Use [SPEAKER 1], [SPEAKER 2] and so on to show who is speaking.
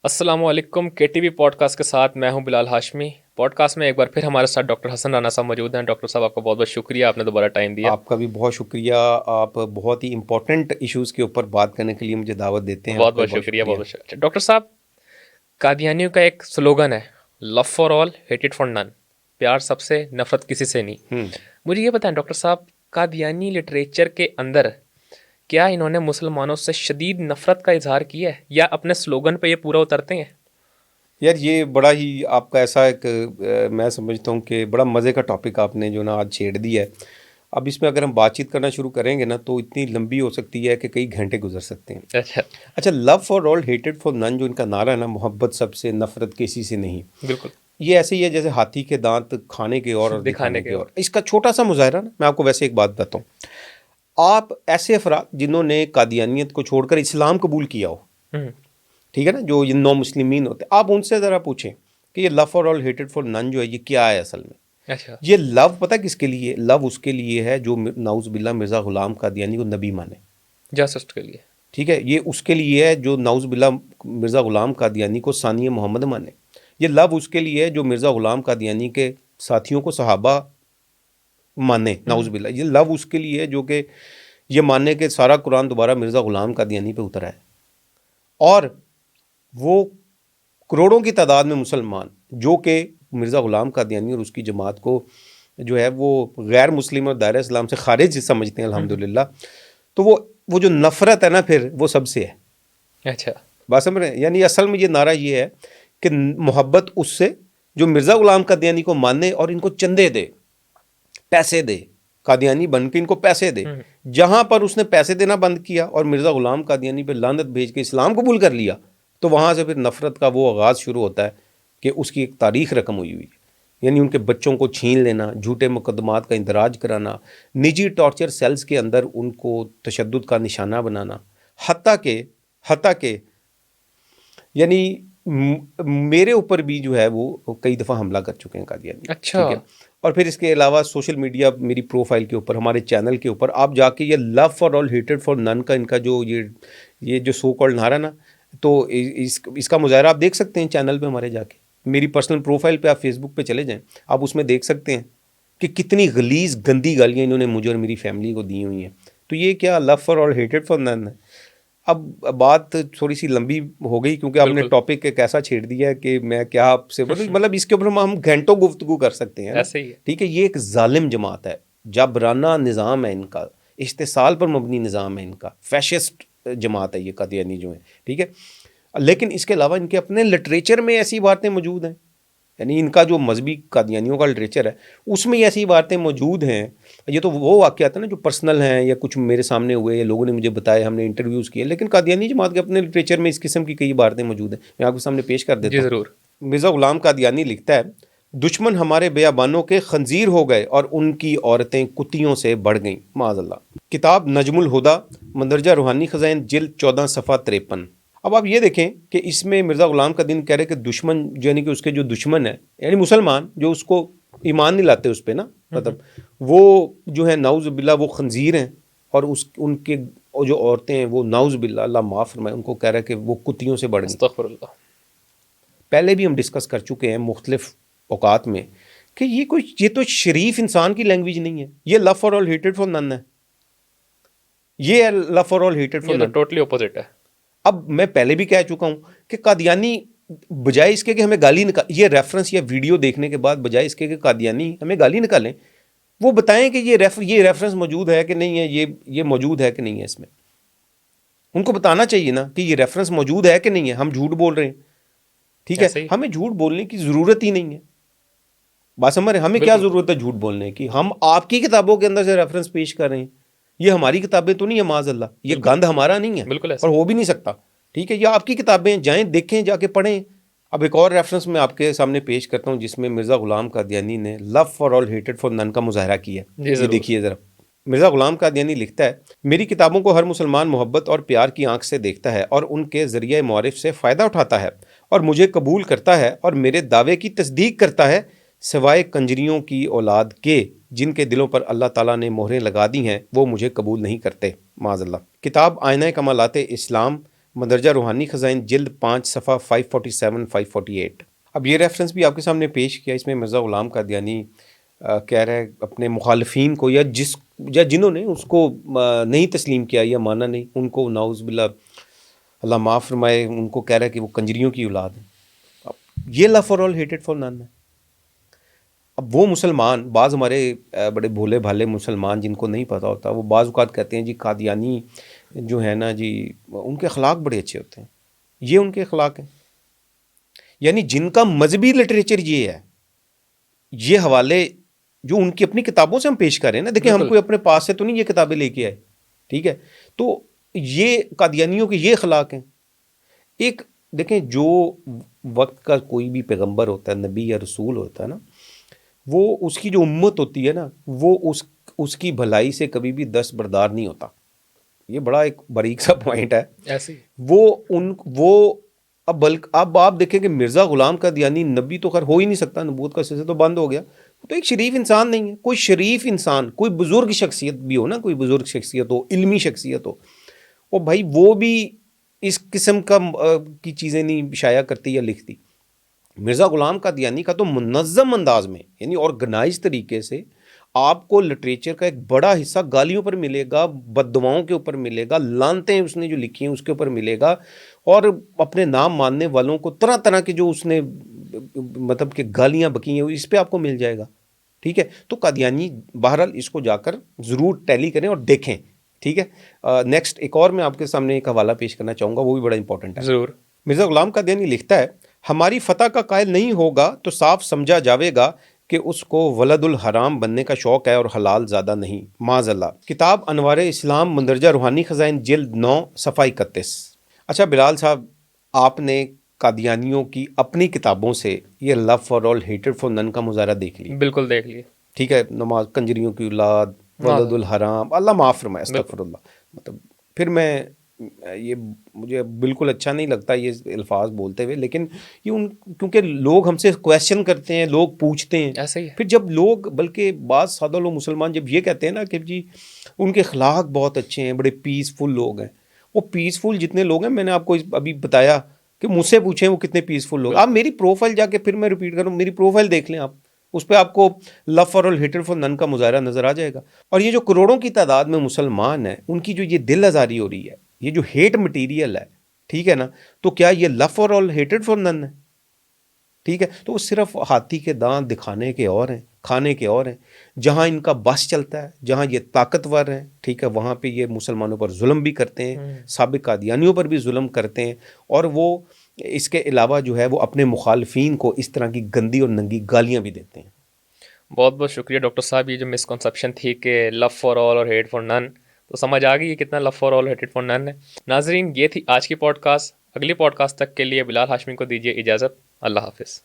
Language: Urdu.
[SPEAKER 1] السلام علیکم کے ٹی وی پوڈ کاسٹ کے ساتھ میں ہوں بلال ہاشمی. پوڈ کاسٹ میں ایک بار پھر ہمارے ساتھ ڈاکٹر حسن رانا صاحب موجود ہیں. ڈاکٹر صاحب آپ کا بہت بہت شکریہ, آپ نے دوبارہ ٹائم دیا.
[SPEAKER 2] آپ کا بھی بہت شکریہ. آپ بہت ہی امپورٹنٹ ایشوز کے اوپر بات کرنے کے لیے مجھے دعوت دیتے ہیں.
[SPEAKER 1] بہت
[SPEAKER 2] آپ کا
[SPEAKER 1] بہت شکریہ, بہت بہت شکریہ. ڈاکٹر صاحب, قادیانیوں کا ایک سلوگن ہے, لو فار آل ہیٹڈ فار نن, پیار سب سے نفرت کسی سے نہیں. مجھے یہ بتائیں ڈاکٹر صاحب, قادیانی لٹریچر کے اندر کیا انہوں نے مسلمانوں سے شدید نفرت کا اظہار کیا ہے, یا اپنے سلوگن پہ یہ پورا اترتے ہیں؟
[SPEAKER 2] یار یہ بڑا ہی آپ کا ایسا ایک میں سمجھتا ہوں کہ بڑا مزے کا ٹاپک آپ نے جو نا آج چھیڑ دیا ہے. اب اس میں اگر ہم بات چیت کرنا شروع کریں گے نا تو اتنی لمبی ہو سکتی ہے کہ کئی گھنٹے گزر سکتے ہیں. اچھا, لو فار آل ہیٹڈ فار نن جو ان کا نعرہ ہے نا, محبت سب سے نفرت کسی سے نہیں,
[SPEAKER 1] بالکل
[SPEAKER 2] یہ ایسے ہی ہے جیسے ہاتھی کے دانت کھانے کے اور دکھانے کے اور. اس کا چھوٹا سا مظاہرہ نا, میں آپ کو ویسے ایک بات بتاتا ہوں. آپ ایسے افراد جنہوں نے قادیانیت کو چھوڑ کر اسلام قبول کیا ہو, ٹھیک ہے نا, جو یہ نو مسلمین ہوتے, آپ ان سے ذرا پوچھیں کہ یہ لو فار آل ہیٹڈ فار نن جو ہے یہ کیا ہے اصل میں.
[SPEAKER 1] اچھا,
[SPEAKER 2] یہ لو پتہ کس کے لیے؟ لو اس کے لیے ہے جو نعوذ باللہ مرزا غلام قادیانی کو نبی مانے.
[SPEAKER 1] جاسوس کے لیے.
[SPEAKER 2] ٹھیک ہے, یہ اس کے لیے ہے جو نعوذ باللہ مرزا غلام قادیانی کو ثانی محمد مانے. یہ لو اس کے لیے ہے جو مرزا غلام قادیانی کے ساتھیوں کو صحابہ مانے, نعوذ باللہ. یہ لو اس کے لیے ہے جو کہ یہ ماننے کہ سارا قرآن دوبارہ مرزا غلام قادیانی پہ اترا ہے. اور وہ کروڑوں کی تعداد میں مسلمان جو کہ مرزا غلام قادیانی اور اس کی جماعت کو جو ہے وہ غیر مسلم اور دائرہ اسلام سے خارج سمجھتے ہیں الحمدللہ, تو وہ جو نفرت ہے نا پھر وہ سب سے ہے.
[SPEAKER 1] اچھا,
[SPEAKER 2] بات سمجھ رہے ہیں؟ یعنی اصل میں یہ نعرہ یہ ہے کہ محبت اس سے جو مرزا غلام قادیانی کو مانے اور ان کو چندے دے, پیسے دے, قادیانی بن کے ان کو پیسے دے. جہاں پر اس نے پیسے دینا بند کیا اور مرزا غلام قادیانی پہ لعنت بھیج کے اسلام قبول کر لیا, تو وہاں سے پھر نفرت کا وہ آغاز شروع ہوتا ہے کہ اس کی ایک تاریخ رقم ہوئی ہے. یعنی ان کے بچوں کو چھین لینا, جھوٹے مقدمات کا اندراج کرانا, نجی ٹارچر سیلز کے اندر ان کو تشدد کا نشانہ بنانا, حتیٰ کہ یعنی میرے اوپر بھی جو ہے وہ کئی دفعہ حملہ کر چکے ہیں قادیانی.
[SPEAKER 1] اچھا,
[SPEAKER 2] ٹھیک ہے, اور پھر اس کے علاوہ سوشل میڈیا میری پروفائل کے اوپر, ہمارے چینل کے اوپر آپ جا کے یہ لو فار آل ہیٹڈ فار نن کا ان کا جو یہ جو سو کالڈ نعرہ نا, تو اس کا مظاہرہ آپ دیکھ سکتے ہیں چینل پہ ہمارے جا کے. میری پرسنل پروفائل پہ آپ فیس بک پہ چلے جائیں, آپ اس میں دیکھ سکتے ہیں کہ کتنی غلیظ گندی گالیاں انہوں نے مجھے اور میری فیملی کو دی ہوئی ہیں. تو یہ کیا لو فار آل ہیٹڈ فار نن ہے؟ اب بات تھوڑی سی لمبی ہو گئی کیونکہ آپ نے ٹاپک ایک ایسا چھیڑ دیا ہے کہ میں کیا آپ سے مطلب اس کے اوپر ہم گھنٹوں گفتگو کر سکتے ہیں.
[SPEAKER 1] ایسے ہی ہے.
[SPEAKER 2] ٹھیک ہے, یہ ایک ظالم جماعت ہے, جبرانہ نظام ہے ان کا, استحصال پر مبنی نظام ہے ان کا, فیشسٹ جماعت ہے یہ قادیانی جو ہے. ٹھیک ہے, لیکن اس کے علاوہ ان کے اپنے لٹریچر میں ایسی باتیں موجود ہیں, یعنی ان کا جو مذہبی قادیانیوں کا لٹریچر ہے اس میں ایسی باتیں موجود ہیں. یہ تو وہ واقعات ہیں نا جو پرسنل ہیں یا کچھ میرے سامنے ہوئے یا لوگوں نے مجھے بتایا, ہم نے انٹرویوز کیے, لیکن قادیانی جماعت کے اپنے لٹریچر میں اس قسم کی کئی باتیں موجود ہیں. میں آپ کے سامنے پیش کر دیتا ہوں.
[SPEAKER 1] ضرور.
[SPEAKER 2] مرزا غلام قادیانی لکھتا ہے, دشمن ہمارے بیابانوں کے خنزیر ہو گئے اور ان کی عورتیں کتیوں سے بڑھ گئیں, معاذ اللہ. کتاب نجم الہدا, مندرجہ روحانی خزائن, جلد 14 صفحہ 53. اب آپ یہ دیکھیں کہ اس میں مرزا غلام قادیانی کہہ رہے کہ دشمن یعنی کہ اس کے جو دشمن ہے یعنی مسلمان جو اس کو ایمان نہیں لاتے اس پہ نا, مطلب وہ جو ہے نعوذ باللہ وہ خنزیر ہیں, اور ان کے جو عورتیں ہیں وہ نعوذ باللہ, اللہ معاف فرمائے, ان کو کہہ رہا ہے کہ وہ کتیوں سے بڑھ گئیں.
[SPEAKER 1] استغفر اللہ.
[SPEAKER 2] پہلے بھی ہم ڈسکس کر چکے ہیں مختلف اوقات میں کہ یہ تو شریف انسان کی لینگویج نہیں ہے. یہ لو فار آل ہیٹڈ فار نن ہے, یہ ہے لو فار آل ہیٹڈ فار نن.
[SPEAKER 1] ٹوٹلی اپوزٹ ہے.
[SPEAKER 2] اب میں پہلے بھی کہہ چکا ہوں کہ قادیانی بجائے اس کے کہ ہمیں گالی یہ ریفرنس یا ویڈیو دیکھنے کے بعد بجائے اس کے کہ قادیانی ہمیں گالی نکالیں, وہ بتائیں کہ یہ ریفرنس موجود ہے کہ نہیں ہے, یہ موجود ہے کہ نہیں ہے. اس میں ان کو بتانا چاہیے نا کہ یہ ریفرنس موجود ہے کہ نہیں ہے. ہم جھوٹ بول رہے ہیں, ٹھیک ہے, ہمیں جھوٹ بولنے کی ضرورت ہی نہیں ہے. بات سمجھ رہے ہیں, ہمیں کیا ضرورت ہے جھوٹ بولنے کی؟ ہم آپ کی کتابوں کے اندر سے ریفرنس پیش کر رہے ہیں, یہ ہماری کتابیں تو نہیں ہے معاذ اللہ, یہ گند ہمارا نہیں ہے اور ہو بھی نہیں سکتا. ٹھیک ہے, یہ آپ کی کتابیں, جائیں دیکھیں, جا کے پڑھیں. اب ایک اور ریفرنس میں آپ کے سامنے پیش کرتا ہوں جس میں مرزا غلام قادیانی نے لو فار آل ہیٹڈ فار نن کا مظاہرہ کیا ہے. یہ دیکھیے ذرا. مرزا غلام قادیانی لکھتا ہے, میری کتابوں کو ہر مسلمان محبت اور پیار کی آنکھ سے دیکھتا ہے اور ان کے ذریعہ معرف سے فائدہ اٹھاتا ہے اور مجھے قبول کرتا ہے اور میرے دعوے کی تصدیق کرتا ہے, سوائے کنجریوں کی اولاد کے جن کے دلوں پر اللہ تعالیٰ نے مہریں لگا دی ہیں, وہ مجھے قبول نہیں کرتے, معاذ اللہ. کتاب آئینہ کمالات اسلام, مندرجہ روحانی خزائن جلد 5 صفحہ 547 548. اب یہ ریفرنس بھی آپ کے سامنے پیش کیا. اس میں مرزا غلام قادیانی کہہ رہا ہے اپنے مخالفین کو یا جنہوں نے اس کو نہیں تسلیم کیا یا مانا نہیں, ان کو نعوذ باللہ اللہ معاف فرمائے, ان کو کہہ رہا ہے کہ وہ کنجریوں کی اولاد ہیں. اب یہ لو فار آل ہیٹڈ فار نن ہے. اب وہ مسلمان, بعض ہمارے بڑے بھولے بھالے مسلمان جن کو نہیں پتہ ہوتا, وہ بعض اوقات کہتے ہیں جی قادیانی جو ہے نا جی ان کے اخلاق بڑے اچھے ہوتے ہیں. یہ ان کے اخلاق ہیں, یعنی جن کا مذہبی لٹریچر یہ ہے, یہ حوالے جو ان کی اپنی کتابوں سے ہم پیش کر رہے ہیں نا. دیکھیں ہم کوئی اپنے پاس سے تو نہیں یہ کتابیں لے کے آئے, ٹھیک ہے. تو یہ قادیانیوں کے یہ اخلاق ہیں. ایک دیکھیں جو وقت کا کوئی بھی پیغمبر ہوتا ہے, نبی یا رسول ہوتا ہے نا, وہ اس کی جو امت ہوتی ہے نا, وہ اس کی بھلائی سے کبھی بھی دستبردار نہیں ہوتا. یہ بڑا ایک باریک سا پوائنٹ ہے.
[SPEAKER 1] ایسے
[SPEAKER 2] وہ اب آپ دیکھیں کہ مرزا غلام قادیانی نبی تو خیر ہو ہی نہیں سکتا, نبوت کا سلسلہ تو بند ہو گیا. تو ایک شریف انسان نہیں ہے. کوئی شریف انسان, کوئی بزرگ شخصیت بھی ہو نا, کوئی بزرگ شخصیت ہو, علمی شخصیت ہو, اور بھائی وہ بھی اس قسم کی چیزیں نہیں شائع کرتی یا لکھتی. مرزا غلام قادیانی کا تو منظم انداز میں, یعنی آرگنائز طریقے سے آپ کو لٹریچر کا ایک بڑا حصہ گالیوں پر ملے گا, بد دعاؤں کے اوپر ملے گا, لانتیں اس نے جو لکھی ہیں اس کے اوپر ملے گا, اور اپنے نام ماننے والوں کو طرح طرح کے جو اس نے مطلب کہ گالیاں بکی ہیں اس پہ آپ کو مل جائے گا. ٹھیک ہے. تو قادیانی بہرحال اس کو جا کر ضرور ٹیلی کریں اور دیکھیں. ٹھیک ہے. نیکسٹ ایک اور میں آپ کے سامنے ایک حوالہ پیش کرنا چاہوں گا, وہ بھی بڑا امپورٹنٹ ہے.
[SPEAKER 1] ضرور.
[SPEAKER 2] مرزا غلام قادیانی لکھتا ہے, ہماری فتح کا قائل نہیں ہوگا تو صاف سمجھا جاوے گا کہ اس کو ولد الحرام بننے کا شوق ہے اور حلال زیادہ نہیں, معاذ اللہ. کتاب انوار اسلام مندرجہ روحانی خزائن جلد 9 صفحہ 31. اچھا بلال صاحب, آپ نے قادیانیوں کی اپنی کتابوں سے یہ لو فار آل ہیٹڈ فار نن کا مظاہرہ دیکھ لیا.
[SPEAKER 1] بالکل دیکھ لیے.
[SPEAKER 2] ٹھیک ہے. نماز, کنجریوں کی اولاد, ولد الحرام, اللہ معاف فرمائے, استغفر اللہ. مطلب پھر میں یہ مجھے بالکل اچھا نہیں لگتا یہ الفاظ بولتے ہوئے, لیکن یہ کیونکہ لوگ ہم سے کویشچن کرتے ہیں, لوگ پوچھتے ہیں.
[SPEAKER 1] ایسے ہی ہے.
[SPEAKER 2] پھر جب لوگ, بلکہ بعض سادہ لوگ مسلمان جب یہ کہتے ہیں نا کہ جی ان کے اخلاق بہت اچھے ہیں, بڑے پیسفل لوگ ہیں, وہ پیسفل جتنے لوگ ہیں, میں نے آپ کو ابھی بتایا کہ مجھ سے پوچھیں وہ کتنے پیسفل لوگ. آپ میری پروفائل جا کے, پھر میں ریپیٹ کروں, میری پروفائل دیکھ لیں آپ, اس پہ آپ کو لو فار آل ہیٹڈ فار نن کا مظاہرہ نظر آ جائے گا. اور یہ جو کروڑوں کی تعداد میں مسلمان ہیں, ان کی جو یہ دل آزاری ہو رہی ہے, یہ جو ہیٹ مٹیریل ہے, ٹھیک ہے نا, تو کیا یہ لو فار آل ہیٹڈ فار نن ہے؟ ٹھیک ہے. تو وہ صرف ہاتھی کے دانت دکھانے کے اور ہیں, کھانے کے اور ہیں. جہاں ان کا بس چلتا ہے, جہاں یہ طاقتور ہیں, ٹھیک ہے, وہاں پہ یہ مسلمانوں پر ظلم بھی کرتے ہیں, سابق قادیانیوں پر بھی ظلم کرتے ہیں, اور وہ اس کے علاوہ جو ہے وہ اپنے مخالفین کو اس طرح کی گندی اور ننگی گالیاں بھی دیتے ہیں.
[SPEAKER 1] بہت بہت شکریہ ڈاکٹر صاحب. یہ جو مسکنسیپشن تھی کہ لو فار آل اور ہیٹ فار نن, تو سمجھ آ گئی یہ کتنا لو فار آل ہیٹڈ فار نن ہے. ناظرین, یہ تھی آج کی پوڈ کاسٹ. اگلی پوڈ کاسٹ تک کے لیے بلال ہاشمی کو دیجیے اجازت. اللہ حافظ.